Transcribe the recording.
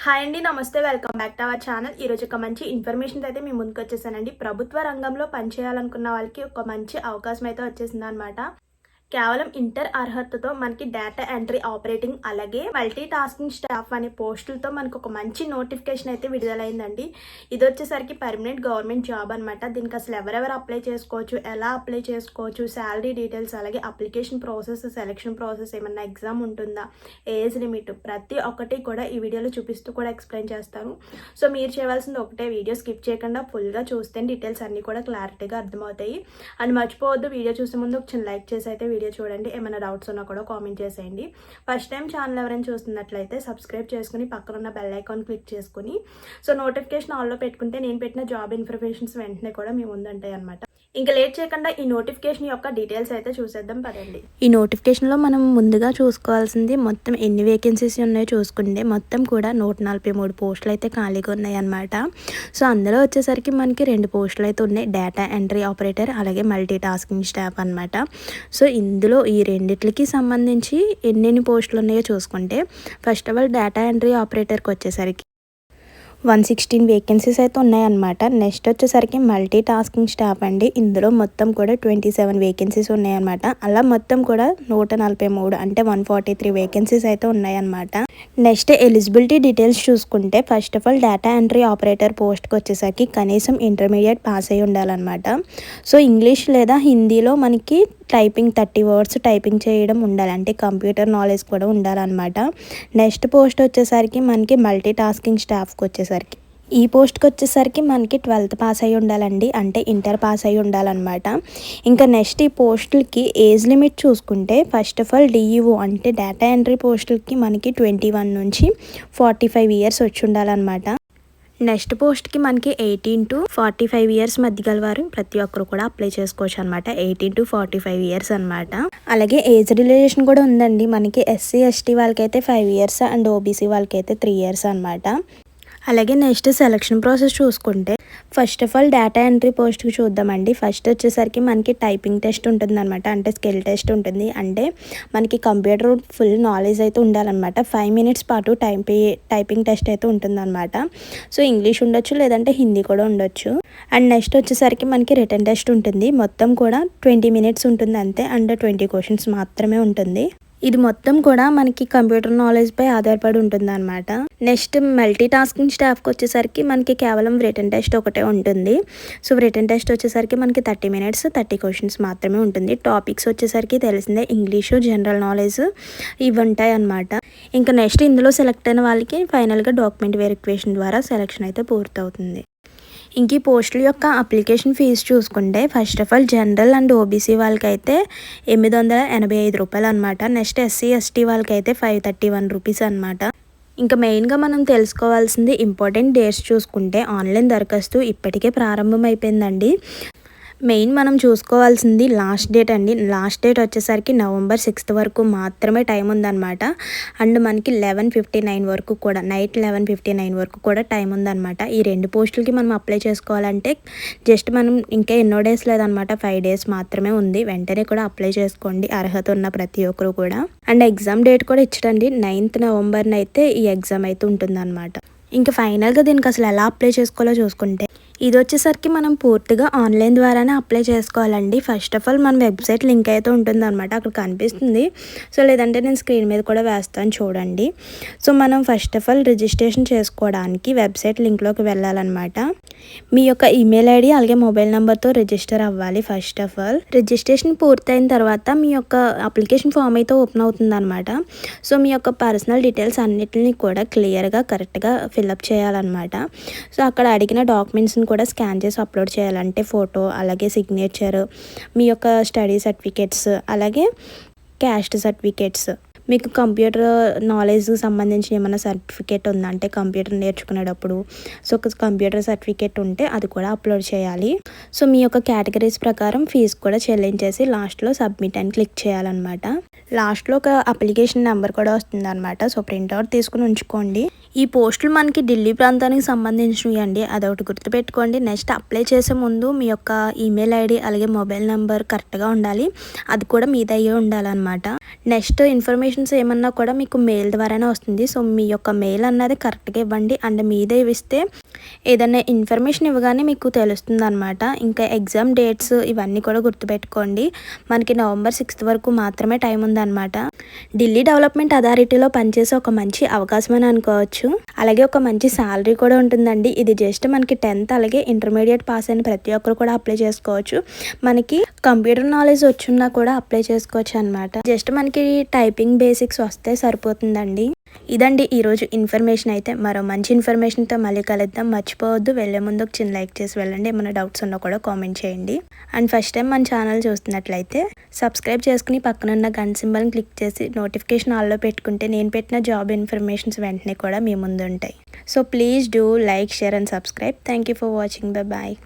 Hi అండి, నమస్తే. Welcome back to our channel. ఈరోజు ఒక మంచి ఇన్ఫర్మేషన్ అయితే మీ ముందుకు వచ్చేసానండి. ప్రభుత్వ రంగంలో పనిచేయాలనుకున్న వాళ్ళకి ఒక మంచి అవకాశం అయితే వచ్చేసింది అనమాట. కేవలం ఇంటర్ అర్హతతో మనకి డేటా ఎంట్రీ ఆపరేటింగ్ అలాగే మల్టీ టాస్కింగ్ స్టాఫ్ అనే పోస్టులతో మనకు ఒక మంచి నోటిఫికేషన్ అయితే విడుదలైందండి. ఇది వచ్చేసరికి పర్మనెంట్ గవర్నమెంట్ జాబ్ అనమాట. దీనికి అసలు ఎవరెవరు అప్లై చేసుకోవచ్చు, ఎలా అప్లై చేసుకోవచ్చు, శాలరీ డీటెయిల్స్, అలాగే అప్లికేషన్ ప్రాసెస్, సెలక్షన్ ప్రాసెస్, ఏమన్నా ఎగ్జామ్ ఉంటుందా, ఏజ్ లిమిట్, ప్రతి ఒక్కటి కూడా ఈ వీడియోలో చూపిస్తూ కూడా ఎక్స్ప్లెయిన్ చేస్తాను. సో మీరు చేయవలసింది ఒకటే, వీడియో స్కిప్ చేయకుండా ఫుల్గా చూస్తే డీటెయిల్స్ అన్నీ కూడా క్లారిటీగా అర్థమవుతాయి. అండ్ మర్చిపోవద్దు, వీడియో చూసే ముందు ఒక చిన్న లైక్ చేసి అయితే వీడియో చూడండి. ఏమైనా డౌట్స్ ఉన్నా కూడా కామెంట్ చేసేయండి. ఫస్ట్ టైం ఛానల్ ఎవరైనా చూస్తున్నట్లయితే సబ్స్క్రైబ్ చేసుకుని పక్కన ఉన్న బెల్ ఐకాన్ క్లిక్ చేసుకుని సో నోటిఫికేషన్ ఆల్లో పెట్టుకుంటే నేను పెట్టిన జాబ్ ఇన్ఫర్మేషన్స్ వెంటనే కూడా మీ ముందు ఉంటాయి అనమాట. ఇంకా లేట్ చేయకుండా ఈ నోటిఫికేషన్ యొక్క డీటెయిల్స్ అయితే చూసేద్దాం పదండి. ఈ నోటిఫికేషన్లో మనం ముందుగా చూసుకోవాల్సింది మొత్తం ఎన్ని వేకెన్సీస్ ఉన్నాయో చూసుకుంటే మొత్తం కూడా 143 పోస్టులు అయితే ఖాళీగా ఉన్నాయి అన్నమాట. సో అందులో వచ్చేసరికి మనకి 2 పోస్టులు అయితే ఉన్నాయి, డేటా ఎంట్రీ ఆపరేటర్ అలాగే మల్టీ టాస్కింగ్ స్టాఫ్ అనమాట. సో ఇందులో ఈ రెండిట్లకి సంబంధించి ఎన్ని పోస్టులు ఉన్నాయో చూసుకుంటే first of all data entry ఆపరేటర్కి వచ్చేసరికి 116 వేకెన్సీస్ అయితే ఉన్నాయన్నమాట. నెక్స్ట్ వచ్చేసరికి మల్టీ టాస్కింగ్ స్టాఫ్ అండి. ఇందులో మొత్తం కూడా 27 వేకెన్సీస్ ఉన్నాయన్నమాట. అలా మొత్తం కూడా 143 అంటే 143 వేకెన్సీస్ అయితే ఉన్నాయన్నమాట. నెక్స్ట్ ఎలిజిబిలిటీ డీటెయిల్స్ చూసుకుంటే first of all data entry operator పోస్ట్కి వచ్చేసరికి కనీసం ఇంటర్మీడియట్ పాస్ అయి ఉండాలన్నమాట. సో ఇంగ్లీష్ లేదా హిందీలో మనకి టైపింగ్ 30 వర్డ్స్ టైపింగ్ చేయడం ఉండాలి, అంటే కంప్యూటర్ నాలెడ్జ్ కూడా ఉండాలన్నమాట. నెక్స్ట్ పోస్ట్ వచ్చేసరికి మనకి మల్టీ టాస్కింగ్ స్టాఫ్కి వచ్చేసరికి ఈ పోస్ట్కి వచ్చేసరికి మనకి 12th పాస్ అయి ఉండాలండి, అంటే ఇంటర్ పాస్ అయి ఉండాలన్నమాట. ఇంకా నెక్స్ట్ ఈ పోస్టులకి ఏజ్ లిమిట్ చూసుకుంటే ఫస్ట్ ఆఫ్ ఆల్ డిఈఓ అంటే డేటా ఎంట్రీ పోస్టులకి మనకి 21 నుంచి 45 ఇయర్స్ వచ్చి ఉండాలన్నమాట. నెక్స్ట్ పోస్ట్కి మనకి 18 to 45 ఇయర్స్ మధ్య గలవారు ప్రతి ఒక్కరు కూడా అప్లై చేసుకోవచ్చు అనమాట. 18 to 45 ఇయర్స్ అనమాట. అలాగే ఏజ్ రిలేషన్ కూడా ఉందండి. మనకి ఎస్సీ ఎస్టీ వాళ్ళకైతే 5 ఇయర్స్ అండ్ ఓబీసీ వాళ్ళకైతే 3 ఇయర్స్ అనమాట. అలాగే నెక్స్ట్ సెలక్షన్ ప్రాసెస్ చూసుకుంటే first of all data entry పోస్ట్కి చూద్దామండి. ఫస్ట్ వచ్చేసరికి మనకి టైపింగ్ టెస్ట్ ఉంటుంది అనమాట, అంటే స్కిల్ టెస్ట్ ఉంటుంది. అంటే మనకి కంప్యూటర్ ఫుల్ నాలెడ్జ్ అయితే ఉండాలన్నమాట. 5 minutes పాటు టైపింగ్ టెస్ట్ అయితే ఉంటుందన్నమాట. సో ఇంగ్లీష్ ఉండొచ్చు, లేదంటే హిందీ కూడా ఉండొచ్చు. అండ్ నెక్స్ట్ వచ్చేసరికి మనకి రిటర్న్ టెస్ట్ ఉంటుంది. మొత్తం కూడా 20 minutes ఉంటుంది అంతే, అండ్ 20 questions మాత్రమే ఉంటుంది. ఇది మొత్తం కూడా మనకి కంప్యూటర్ నాలెడ్జ్పై ఆధారపడి ఉంటుంది అనమాట. నెక్స్ట్ మల్టీ టాస్కింగ్ స్టాఫ్కి వచ్చేసరికి మనకి కేవలం రిటర్న్ టెస్ట్ ఒకటే ఉంటుంది. సో రిటర్న్ టెస్ట్ వచ్చేసరికి మనకి 30 minutes 30 questions మాత్రమే ఉంటుంది. టాపిక్స్ వచ్చేసరికి తెలిసిందే, ఇంగ్లీషు, జనరల్ నాలెడ్జ్ ఇవి ఉంటాయి అనమాట. ఇంకా నెక్స్ట్ ఇందులో సెలెక్ట్ అయిన వాళ్ళకి ఫైనల్గా డాక్యుమెంట్ వెరిఫికేషన్ ద్వారా సెలెక్షన్ అయితే పూర్తవుతుంది. ఇంక ఈ పోస్టుల యొక్క అప్లికేషన్ ఫీజు చూసుకుంటే first of all general and OBC వాళ్ళకైతే 885 రూపాయలు అనమాట. నెక్స్ట్ ఎస్సీ ఎస్టీ వాళ్ళకైతే 531 రూపీస్ అనమాట. ఇంకా మెయిన్గా మనం తెలుసుకోవాల్సింది ఇంపార్టెంట్ డేట్స్ చూసుకుంటే ఆన్లైన్ దరఖాస్తు ఇప్పటికే ప్రారంభం అయిపోయిందండి. మెయిన్ మనం చూసుకోవాల్సింది లాస్ట్ డేట్ అండి. లాస్ట్ డేట్ వచ్చేసరికి November 6th వరకు మాత్రమే టైం ఉందన్నమాట. అండ్ మనకి 11:59 వరకు కూడా, నైట్ 11:59 వరకు కూడా టైం ఉందన్నమాట. ఈ 2 పోస్టులకి మనం అప్లై చేసుకోవాలంటే జస్ట్ మనం ఇంకా ఎన్నో డేస్ లేదనమాట, 5 days మాత్రమే ఉంది. వెంటనే కూడా అప్లై చేసుకోండి, అర్హత ఉన్న ప్రతి ఒక్కరు కూడా. అండ్ ఎగ్జామ్ డేట్ కూడా ఇచ్చడండి, 9th November అయితే ఈ ఎగ్జామ్ అయితే ఉంటుందన్నమాట. ఇంకా ఫైనల్గా దీనికి అసలు ఎలా అప్లై చేసుకోవాలో చూసుకుంటే ఇది వచ్చేసరికి మనం పూర్తిగా ఆన్లైన్ ద్వారానే అప్లై చేసుకోవాలండి. ఫస్ట్ ఆఫ్ ఆల్ మన వెబ్సైట్ లింక్ అయితే ఉంటుందన్నమాట, అక్కడ కనిపిస్తుంది. సో లేదంటే నేను స్క్రీన్ మీద కూడా వేస్తాను చూడండి. సో మనం ఫస్ట్ ఆఫ్ ఆల్ రిజిస్ట్రేషన్ చేసుకోవడానికి వెబ్సైట్ లింక్లోకి వెళ్ళాలన్నమాట. మీ యొక్క ఈమెయిల్ ఐడి అలాగే మొబైల్ నెంబర్తో రిజిస్టర్ అవ్వాలి. ఫస్ట్ ఆఫ్ ఆల్ రిజిస్ట్రేషన్ పూర్తయిన తర్వాత మీ యొక్క అప్లికేషన్ ఫామ్ అయితే ఓపెన్ అవుతుందన్నమాట. సో మీ యొక్క పర్సనల్ డీటెయిల్స్ అన్నిటిని కూడా క్లియర్గా కరెక్ట్గా ఫిల్అప్ చేయాలన్నమాట. సో అక్కడ అడిగిన డాక్యుమెంట్స్ని కూడా స్కాన్ చేసి అప్లోడ్ చేయాలంటే ఫోటో, అలాగే సిగ్నేచర్, మీ యొక్క స్టడీ సర్టిఫికేట్స్, అలాగే క్యాస్ట్ సర్టిఫికేట్స్, మీకు కంప్యూటర్ నాలెడ్జ్కి సంబంధించిన ఏమైనా సర్టిఫికేట్ ఉందా అంటే కంప్యూటర్ నేర్చుకునేటప్పుడు సో ఒక కంప్యూటర్ సర్టిఫికేట్ ఉంటే అది కూడా అప్లోడ్ చేయాలి. సో మీ యొక్క కేటగిరీస్ ప్రకారం ఫీజు కూడా చెల్లించేసి లాస్ట్లో సబ్మిట్ అని క్లిక్ చేయాలన్నమాట. లాస్ట్లో ఒక అప్లికేషన్ నెంబర్ కూడా వస్తుంది అనమాట. సో ప్రింట్అవుట్ తీసుకుని ఉంచుకోండి. ఈ పోస్టులు మనకి ఢిల్లీ ప్రాంతానికి సంబంధించినవి అండి, అదొకటి గుర్తుపెట్టుకోండి. నెక్స్ట్ అప్లై చేసే ముందు మీ యొక్క ఈమెయిల్ ఐడి అలాగే మొబైల్ నెంబర్ కరెక్ట్గా ఉండాలి, అది కూడా మీది అయ్యే ఉండాలన్నమాట. నెక్స్ట్ ఇన్ఫర్మేషన్స్ ఏమన్నా కూడా మీకు మెయిల్ ద్వారానే వస్తుంది. సో మీ యొక్క మెయిల్ అన్నది కరెక్ట్గా ఇవ్వండి. అండ్ మీదే ఇస్తే ఏదైనా ఇన్ఫర్మేషన్ ఇవ్వగానే మీకు తెలుస్తుంది అనమాట. ఇంకా ఎగ్జామ్ డేట్స్ ఇవన్నీ కూడా గుర్తుపెట్టుకోండి. మనకి నవంబర్ 6 వరకు మాత్రమే టైం ఉందన్నమాట. ఢిల్లీ డెవలప్మెంట్ అథారిటీలో పనిచేసే ఒక మంచి అవకాశం అని అనుకోవచ్చు. అలాగే ఒక మంచి శాలరీ కూడా ఉంటుందండి. ఇది జస్ట్ మనకి 10th అలాగే ఇంటర్మీడియట్ పాస్ అయిన ప్రతి ఒక్కరు కూడా అప్లై చేసుకోవచ్చు. మనకి కంప్యూటర్ నాలెడ్జ్ వచ్చున్నా కూడా అప్లై చేసుకోవచ్చు అనమాట. జస్ట్ మనకి టైపింగ్ బేసిక్స్ వస్తే సరిపోతుందండి. ఇదండి ఈరోజు ఇన్ఫర్మేషన్. అయితే మరో మంచి ఇన్ఫర్మేషన్తో మళ్ళీ కలుద్దాం. మర్చిపోవద్దు, వెళ్ళే ముందు ఒక చిన్న లైక్ చేసి వెళ్ళండి. ఏమైనా డౌట్స్ ఉన్నా కూడా కామెంట్ చేయండి. అండ్ ఫస్ట్ టైం మన ఛానల్ చూస్తున్నట్లయితే సబ్స్క్రైబ్ చేసుకుని పక్కనున్న గంట సింబల్ని క్లిక్ చేసి నోటిఫికేషన్ ఆల్లో పెట్టుకుంటే నేను పెట్టిన జాబ్ ఇన్ఫర్మేషన్స్ వెంటనే కూడా మీ ముందు ఉంటాయి. So please do like, share and subscribe. Thank you for watching. Bye.